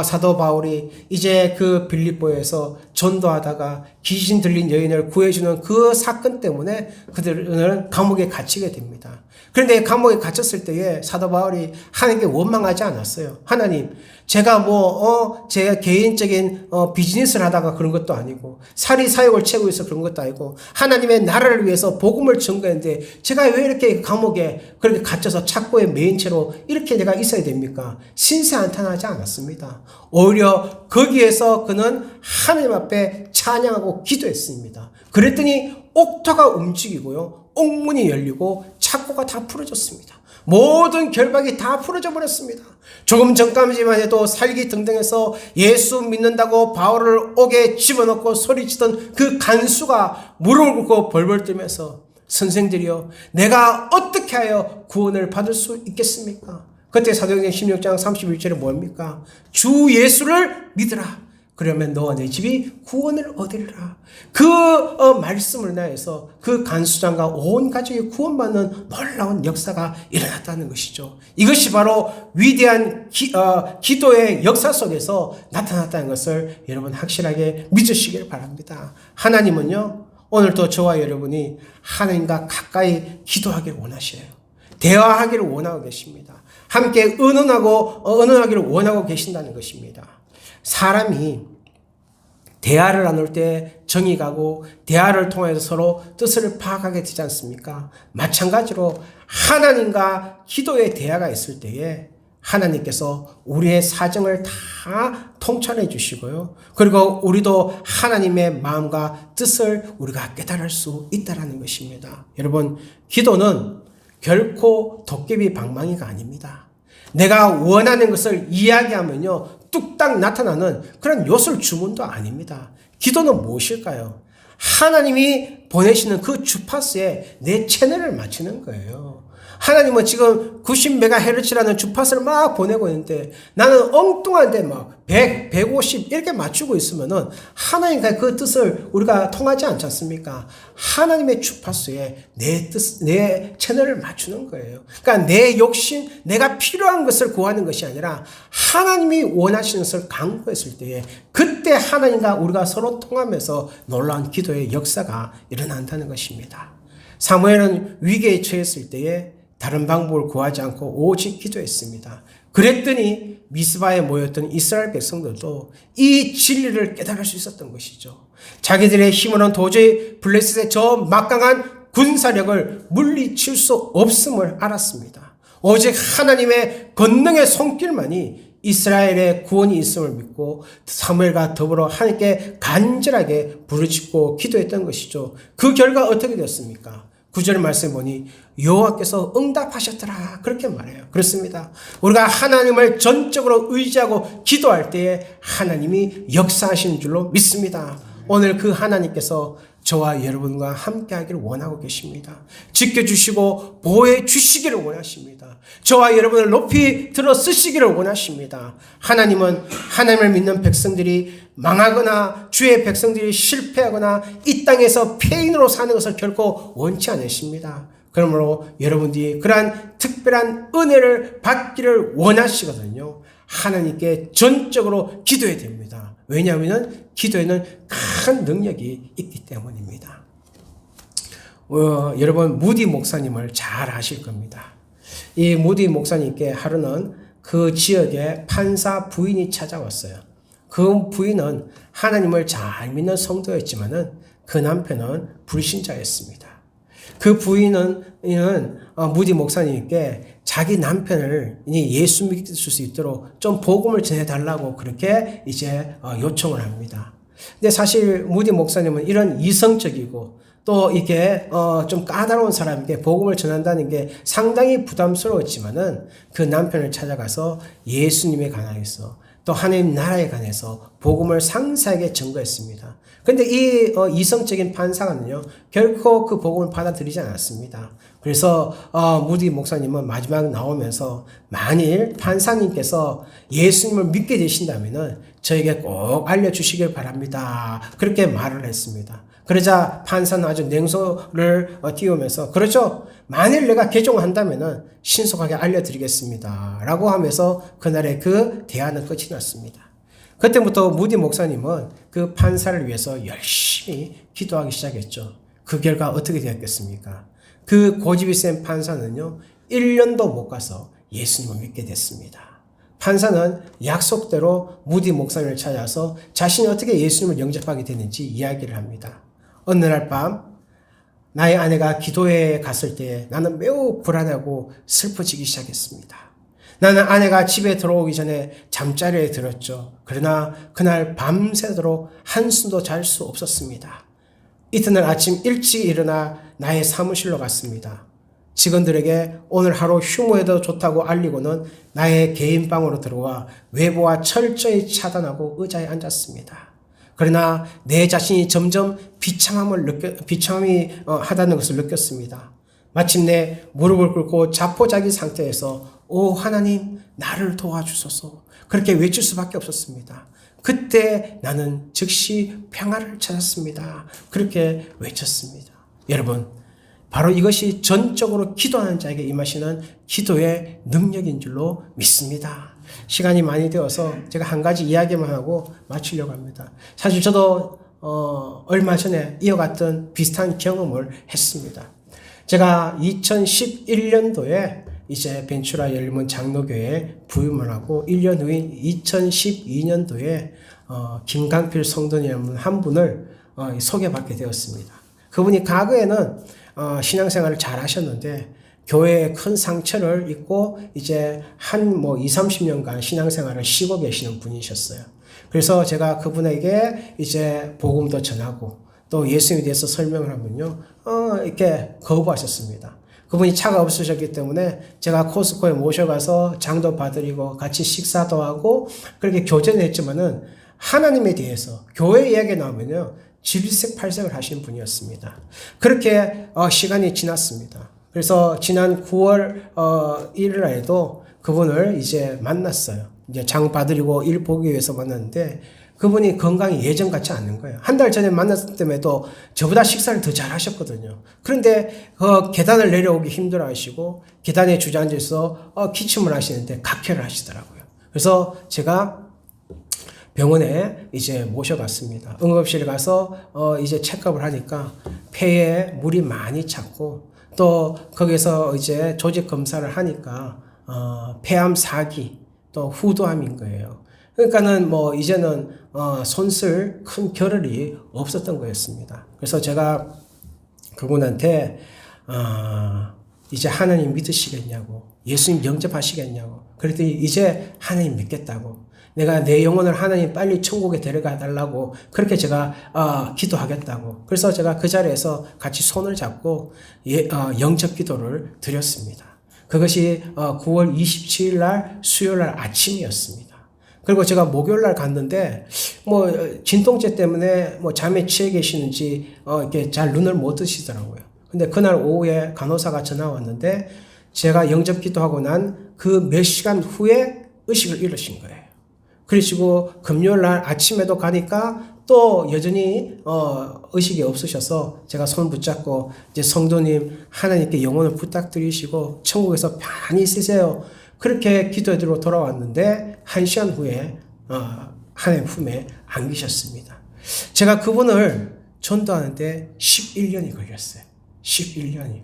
사도 바울이 이제 그 빌립보에서 전도하다가 귀신 들린 여인을 구해주는 그 사건 때문에 그들은 감옥에 갇히게 됩니다. 그런데 감옥에 갇혔을 때에 사도 바울이 하나님께 원망하지 않았어요. 하나님, 제가 제가 개인적인 비즈니스를 하다가 그런 것도 아니고 사리 사욕을 채우고 있어 그런 것도 아니고 하나님의 나라를 위해서 복음을 전거했는데 제가 왜 이렇게 감옥에 그렇게 갇혀서 착고의 메인 채로 이렇게 내가 있어야 됩니까? 신세한탄하지 않았습니다. 오히려 거기에서 그는 하나님 앞에 찬양하고 기도했습니다. 그랬더니 옥토가 움직이고요, 옥문이 열리고 착고가 다 풀어졌습니다. 모든 결박이 다 풀어져 버렸습니다. 조금 전까지만 해도 살기 등등해서 예수 믿는다고 바울을 옥에 집어넣고 소리치던 그 간수가 무릎을 꿇고 벌벌 떨면서 선생들이여, 내가 어떻게 하여 구원을 받을 수 있겠습니까? 그때 사도행전 16장 31절에 뭡니까? 주 예수를 믿으라. 그러면 너와 내 집이 구원을 얻으리라. 그 말씀을 인하여서 그 간수장과 온 가족이 구원받는 놀라운 역사가 일어났다는 것이죠. 이것이 바로 위대한 기도의 역사 속에서 나타났다는 것을 여러분 확실하게 믿으시길 바랍니다. 하나님은요, 오늘도 저와 여러분이 하나님과 가까이 기도하기를 원하셔요. 대화하기를 원하고 계십니다. 함께 언언하기를 원하고 계신다는 것입니다. 사람이 대화를 나눌 때 정이 가고 대화를 통해서 서로 뜻을 파악하게 되지 않습니까? 마찬가지로 하나님과 기도의 대화가 있을 때에 하나님께서 우리의 사정을 다 통찰해 주시고요. 그리고 우리도 하나님의 마음과 뜻을 우리가 깨달을 수 있다는 것입니다. 여러분, 기도는 결코 도깨비 방망이가 아닙니다. 내가 원하는 것을 이야기하면요, 뚝딱 나타나는 그런 요술 주문도 아닙니다. 기도는 무엇일까요? 하나님이 보내시는 그 주파수에 내 채널을 맞추는 거예요. 하나님은 지금 90MHz라는 주파수를 막 보내고 있는데 나는 엉뚱한데 막 100, 150 이렇게 맞추고 있으면은 하나님과 그 뜻을 우리가 통하지 않지 않습니까? 하나님의 주파수에 내 채널을 맞추는 거예요. 그러니까 내 욕심, 내가 필요한 것을 구하는 것이 아니라 하나님이 원하시는 것을 간구했을 때에 그때 하나님과 우리가 서로 통하면서 놀라운 기도의 역사가 일어난다는 것입니다. 사무엘은 위기에 처했을 때에 다른 방법을 구하지 않고 오직 기도했습니다. 그랬더니 미스바에 모였던 이스라엘 백성들도 이 진리를 깨달을 수 있었던 것이죠. 자기들의 힘으로는 도저히 블레셋의 저 막강한 군사력을 물리칠 수 없음을 알았습니다. 오직 하나님의 권능의 손길만이 이스라엘의 구원이 있음을 믿고 사무엘과 더불어 하나님께 간절하게 부르짖고 기도했던 것이죠. 그 결과 어떻게 되었습니까? 9절 말씀에 보니 여호와께서 응답하셨더라 그렇게 말해요. 그렇습니다. 우리가 하나님을 전적으로 의지하고 기도할 때에 하나님이 역사하시는 줄로 믿습니다. 오늘 그 하나님께서 저와 여러분과 함께 하기를 원하고 계십니다. 지켜주시고 보호해 주시기를 원하십니다. 저와 여러분을 높이 들어 쓰시기를 원하십니다. 하나님은 하나님을 믿는 백성들이 망하거나 주의 백성들이 실패하거나 이 땅에서 폐인으로 사는 것을 결코 원치 않으십니다. 그러므로 여러분들이 그러한 특별한 은혜를 받기를 원하시거든요. 하나님께 전적으로 기도해야 됩니다. 왜냐하면 기도에는 큰 능력이 있기 때문입니다. 여러분 무디 목사님을 잘 아실 겁니다. 이 무디 목사님께 하루는 그 지역에 판사 부인이 찾아왔어요. 그 부인은 하나님을 잘 믿는 성도였지만은 그 남편은 불신자였습니다. 그 부인은 무디 목사님께 자기 남편을 예수 믿을 수 있도록 좀 복음을 전해달라고 그렇게 이제 요청을 합니다. 근데 사실 무디 목사님은 이런 이성적이고 또 이게 좀 까다로운 사람에게 복음을 전한다는 게 상당히 부담스러웠지만은 그 남편을 찾아가서 예수님에 관하여서 또 하나님 나라에 관해서 복음을 상세하게 전거했습니다. 근데 이 이성적인 판사가는요 결코 그 복음을 받아들이지 않았습니다. 그래서 무디 목사님은 마지막 나오면서 만일 판사님께서 예수님을 믿게 되신다면은 저에게 꼭 알려주시길 바랍니다. 그렇게 말을 했습니다. 그러자 판사는 아주 냉소를 띄우면서 그렇죠. 만일 내가 개종을 한다면은 신속하게 알려드리겠습니다. 라고 하면서 그날의 그 대화는 끝이 났습니다. 그때부터 무디 목사님은 그 판사를 위해서 열심히 기도하기 시작했죠. 그 결과 어떻게 되었겠습니까? 그 고집이 센 판사는요, 1년도 못 가서 예수님을 믿게 됐습니다. 판사는 약속대로 무디 목사님을 찾아서 자신이 어떻게 예수님을 영접하게 되는지 이야기를 합니다. 어느 날 밤 나의 아내가 기도회에 갔을 때 나는 매우 불안하고 슬퍼지기 시작했습니다. 나는 아내가 집에 들어오기 전에 잠자리에 들었죠. 그러나 그날 밤새도록 한숨도 잘 수 없었습니다. 이튿날 아침 일찍 일어나 나의 사무실로 갔습니다. 직원들에게 오늘 하루 휴무해도 좋다고 알리고는 나의 개인 방으로 들어와 외부와 철저히 차단하고 의자에 앉았습니다. 그러나 내 자신이 점점 비참함이 하다는 것을 느꼈습니다. 마침내 무릎을 꿇고 자포자기 상태에서 오 하나님 나를 도와주소서 그렇게 외칠 수밖에 없었습니다. 그때 나는 즉시 평화를 찾았습니다. 그렇게 외쳤습니다. 여러분 바로 이것이 전적으로 기도하는 자에게 임하시는 기도의 능력인 줄로 믿습니다. 시간이 많이 되어서 제가 한 가지 이야기만 하고 마치려고 합니다. 사실 저도 얼마 전에 이어갔던 비슷한 경험을 했습니다. 제가 2011년도에 이제 벤츄라 열문 장로교회에 부임을 하고 1년 후인 2012년도에 김강필 성도님 한 분을 소개받게 되었습니다. 그분이 과거에는 신앙생활을 잘 하셨는데 교회에 큰 상처를 입고 이제 한 20-30년간 신앙생활을 쉬고 계시는 분이셨어요. 그래서 제가 그분에게 이제 복음도 전하고 또 예수님에 대해서 설명을 하면요, 이렇게 거부하셨습니다. 그분이 차가 없으셨기 때문에 제가 코스코에 모셔가서 장도 봐드리고 같이 식사도 하고 그렇게 교제를 했지만은 하나님에 대해서 교회 이야기 나오면요, 질색팔색을 하신 분이었습니다. 그렇게 시간이 지났습니다. 그래서 지난 9월 1일 날에도 그분을 이제 만났어요. 이제 장 봐드리고 일 보기 위해서 만났는데 그분이 건강이 예전 같지 않는 거예요. 한 달 전에 만났을 때에도 저보다 식사를 더 잘 하셨거든요. 그런데 계단을 내려오기 힘들어 하시고 계단에 주저앉아서 기침을 하시는데 각혈을 하시더라고요. 그래서 제가 병원에 이제 모셔갔습니다. 응급실에 가서 이제 체크업을 하니까 폐에 물이 많이 찼고 또 거기서 이제 조직 검사를 하니까 폐암 4기 또 후두암인 거예요. 그러니까는 이제는 손쓸 큰 겨를이 없었던 거였습니다. 그래서 제가 그분한테 이제 하나님 믿으시겠냐고, 예수님 영접하시겠냐고, 그랬더니 이제 하나님 믿겠다고, 내가 내 영혼을 하나님 빨리 천국에 데려가 달라고 그렇게 제가 기도하겠다고. 그래서 제가 그 자리에서 같이 손을 잡고 영접 기도를 드렸습니다. 그것이 9월 27일 날 수요일 날 아침이었습니다. 그리고 제가 목요일 날 갔는데 진통제 때문에 잠에 취해 계시는지 이렇게 잘 눈을 못 뜨시더라고요. 근데 그날 오후에 간호사가 전화 왔는데 제가 영접 기도하고 난 그 몇 시간 후에 의식을 잃으신 거예요. 그러시고 금요일 날 아침에도 가니까 또 여전히 의식이 없으셔서 제가 손 붙잡고 이제 성도님 하나님께 영혼을 부탁드리시고 천국에서 편히 쓰세요. 그렇게 기도드리러 돌아왔는데 1시간 후에 하나님 품에 안기셨습니다. 제가 그분을 전도하는데 11년이 걸렸어요. 11년이.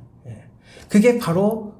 그게 바로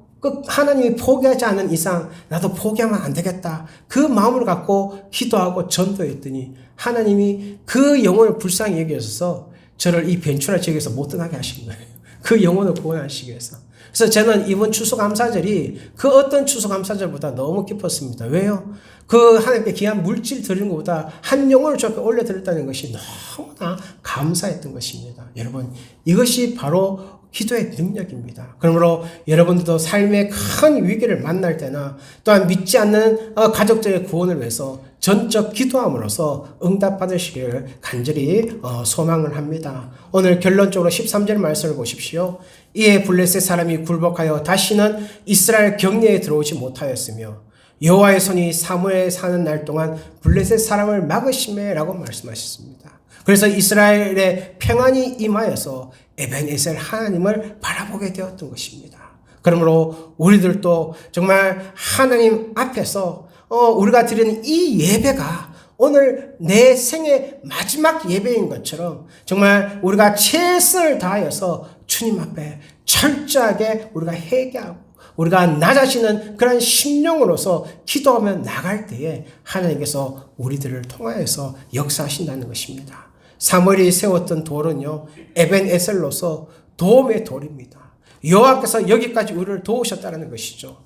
하나님이 포기하지 않은 이상 나도 포기하면 안 되겠다. 그 마음을 갖고 기도하고 전도했더니 하나님이 그 영혼을 불쌍히 여기셔서 저를 이 벤추라 지역에서 못 떠나게 하신 거예요. 그 영혼을 구원하시기 위해서. 그래서 저는 이번 추수감사절이 그 어떤 추수감사절보다 너무 기뻤습니다. 왜요? 그 하나님께 귀한 물질 드리는 것보다 한 영혼을 저 앞에 올려드렸다는 것이 너무나 감사했던 것입니다. 여러분, 이것이 바로 기도의 능력입니다. 그러므로 여러분들도 삶의 큰 위기를 만날 때나 또한 믿지 않는 가족들의 구원을 위해서 전적 기도함으로써 응답받으시기를 간절히 소망을 합니다. 오늘 결론적으로 13절 말씀을 보십시오. 이에 블레셋 사람이 굴복하여 다시는 이스라엘 경내에 들어오지 못하였으며 여호와의 손이 사무엘에 사는 날 동안 블레셋 사람을 막으시매라고 말씀하셨습니다. 그래서 이스라엘의 평안이 임하여서 에벤에셀 하나님을 바라보게 되었던 것입니다. 그러므로 우리들도 정말 하나님 앞에서 우리가 드리는 이 예배가 오늘 내 생의 마지막 예배인 것처럼 정말 우리가 최선을 다하여서 주님 앞에 철저하게 우리가 회개하고 우리가 나 자신은 그런 심령으로서 기도하며 나갈 때에 하나님께서 우리들을 통하여서 역사하신다는 것입니다. 사무엘이 세웠던 돌은요, 에벤에셀로서 도움의 돌입니다. 여호와께서 여기까지 우리를 도우셨다는 것이죠.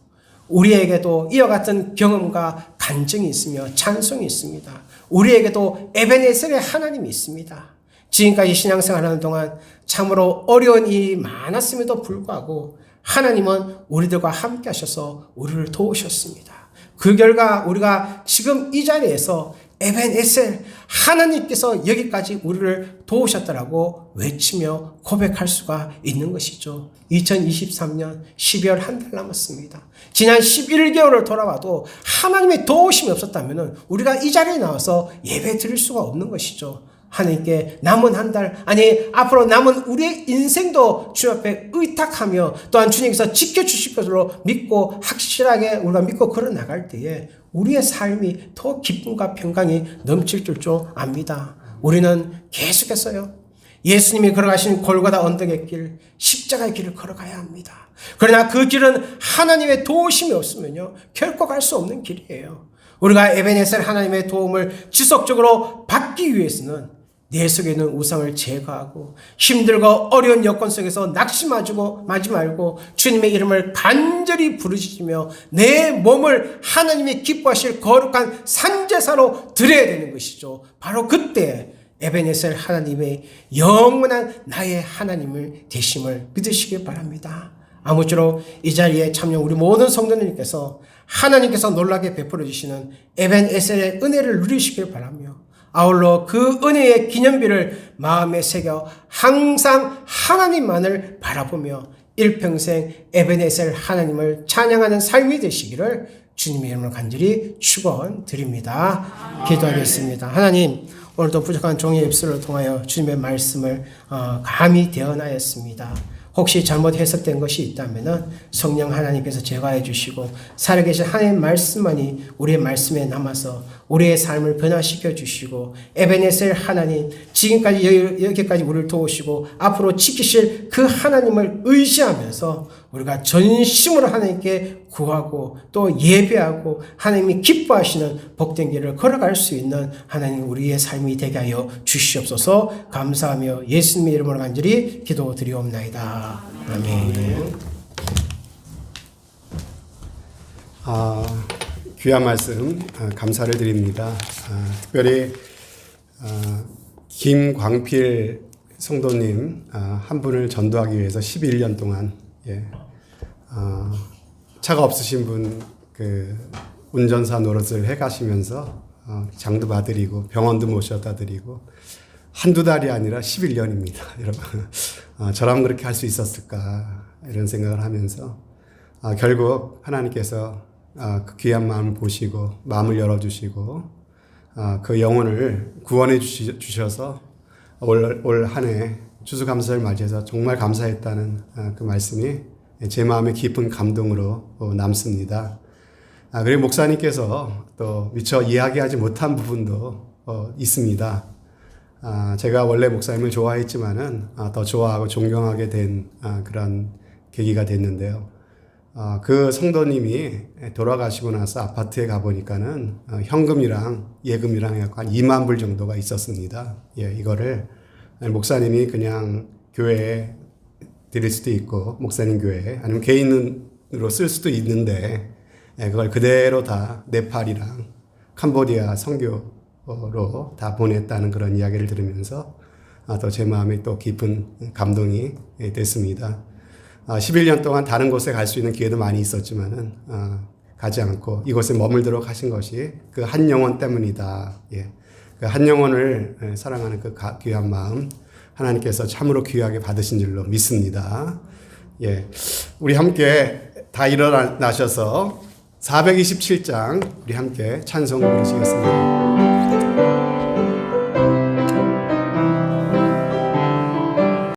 우리에게도 이와 같은 경험과 간증이 있으며 찬송이 있습니다. 우리에게도 에벤에셀의 하나님이 있습니다. 지금까지 신앙생활하는 동안 참으로 어려운 일이 많았음에도 불구하고 하나님은 우리들과 함께 하셔서 우리를 도우셨습니다. 그 결과 우리가 지금 이 자리에서 에벤에셀 하나님께서 여기까지 우리를 도우셨다라고 외치며 고백할 수가 있는 것이죠. 2023년 12월 한 달 남았습니다. 지난 11개월을 돌아와도 하나님의 도우심이 없었다면 우리가 이 자리에 나와서 예배 드릴 수가 없는 것이죠. 하나님께 남은 한 달, 아니 앞으로 남은 우리의 인생도 주님 앞에 의탁하며 또한 주님께서 지켜주실 것으로 믿고 확실하게 우리가 믿고 걸어나갈 때에 우리의 삶이 더 기쁨과 평강이 넘칠 줄 압니다. 우리는 계속해서요, 예수님이 걸어가신 골고다 언덕의 길, 십자가의 길을 걸어가야 합니다. 그러나 그 길은 하나님의 도우심이 없으면요 결코 갈 수 없는 길이에요. 우리가 에벤에셀 하나님의 도움을 지속적으로 받기 위해서는 내 속에 있는 우상을 제거하고 힘들고 어려운 여건 속에서 낙심하지 말고 주님의 이름을 간절히 부르짖으며 내 몸을 하나님이 기뻐하실 거룩한 산제사로 드려야 되는 것이죠. 바로 그때 에벤에셀 하나님의 영원한 나의 하나님을 되심을 믿으시기 바랍니다. 아무쪼록 이 자리에 참여 우리 모든 성도님께서 하나님께서 놀라게 베풀어 주시는 에벤에셀의 은혜를 누리시길 바라며 아울러 그 은혜의 기념비를 마음에 새겨 항상 하나님만을 바라보며 일평생 에벤에셀 하나님을 찬양하는 삶이 되시기를 주님의 이름으로 간절히 축원드립니다. 기도하겠습니다. 하나님, 오늘도 부족한 종의 입술을 통하여 주님의 말씀을 감히 대언하였습니다. 혹시 잘못 해석된 것이 있다면 성령 하나님께서 제거해 주시고 살아계신 하나님의 말씀만이 우리의 말씀에 남아서 우리의 삶을 변화시켜 주시고 에벤에셀 하나님, 지금까지 여기까지 우리를 도우시고 앞으로 지키실 그 하나님을 의지하면서 우리가 전심으로 하나님께 구하고 또 예배하고 하나님이 기뻐하시는 복된 길을 걸어갈 수 있는 하나님 우리의 삶이 되게 하여 주시옵소서. 감사하며 예수님의 이름으로 간절히 기도드리옵나이다. 아멘. 귀한 말씀 감사를 드립니다. 특별히 김광필 성도님 한 분을 전도하기 위해서 11년 동안 차가 없으신 분 운전사 노릇을 해가시면서 장도 봐드리고 병원도 모셔다 드리고 한두 달이 아니라 11년입니다. 여러분, 저라면 그렇게 할 수 있었을까 이런 생각을 하면서 결국 하나님께서 그 귀한 마음을 보시고 마음을 열어주시고 그 영혼을 구원해 주셔서 올 한 해 추수감사를 맞이해서 정말 감사했다는 그 말씀이 제 마음에 깊은 감동으로 남습니다. 그리고 목사님께서 또 미처 이야기하지 못한 부분도 있습니다. 제가 원래 목사님을 좋아했지만은 더 좋아하고 존경하게 된 그런 계기가 됐는데요. 그 성도님이 돌아가시고 나서 아파트에 가보니까는 현금이랑 예금이랑 약 한 2만 불 정도가 있었습니다. 예, 이거를 목사님이 그냥 교회에 드릴 수도 있고, 목사님 교회에, 아니면 개인으로 쓸 수도 있는데, 그걸 그대로 다 네팔이랑 캄보디아 선교로 다 보냈다는 그런 이야기를 들으면서 또 제 마음에 또 깊은 감동이 됐습니다. 11년 동안 다른 곳에 갈 수 있는 기회도 많이 있었지만은 가지 않고 이곳에 머물도록 하신 것이 그 한 영혼 때문이다. 예. 그 한 영혼을 사랑하는 그 귀한 마음 하나님께서 참으로 귀하게 받으신 줄로 믿습니다. 예. 우리 함께 다 일어나셔서 427장 우리 함께 찬송 부르시겠습니다.